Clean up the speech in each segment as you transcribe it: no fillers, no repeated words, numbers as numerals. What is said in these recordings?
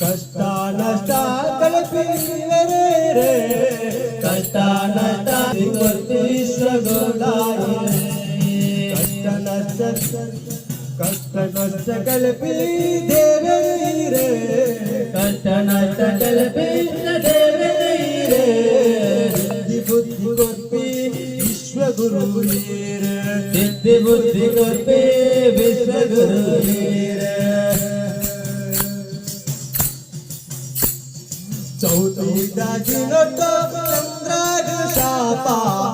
ಕಷ್ಟ ನಷ್ಟ ಕಳಪಿಸುವರೆ ರೇ ಕಷ್ಟ ನಷ್ಟ ಕಷ್ಟ ನಷ್ಟ ಕಳಪಿ ದೇವರೇ ಕಷ್ಟ ನಷ್ಟ ಕಳಪಿ ದೇವರೇ ಬುದ್ಧಿ ಕೊರ್ಪಿ ವಿಶ್ವಗುರು ಸಿದ್ಧಿ ಬುದ್ಧಿ ಕೊರ್ಪಿ ವಿಶ್ವಗುರು ಚೌತಿದ ಜಿನೋಟೋ ಚಂದ್ರಾಗ ಶಾಪ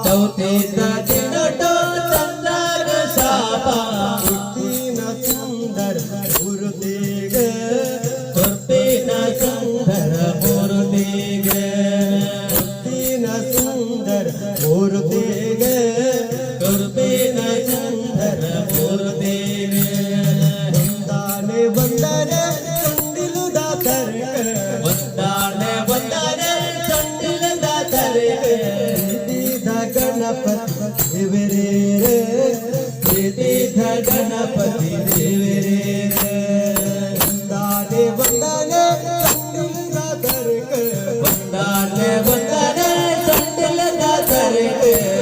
ಚೌತಿದ ಜಿನೋಟೋ ಚಂದ್ರಾಗ ಶಾಪ ಹುಟ್ಟಿನ ಸುಂದರ ಮೂರ್ತಿಗೆ ಹುಟ್ಟಿನ ಸುಂದರ ಮೂರ್ತಿಗೆ ಹುಟ್ಟಿನ ಸುಂದರ ಮೂರ್ತಿಗೆ ಹುಟ್ಟಿನ ಸುಂದರ ಮೂರ್ತಿಗೆ ವಂದನೆ ವಂದನೆ ಚಂಡಿಲು ದಾತರ್ಗೆ गणपति देवरे गणपति देवरे वंदने वंदने चंडिल दातर वंदने वंदने चंडिल दातर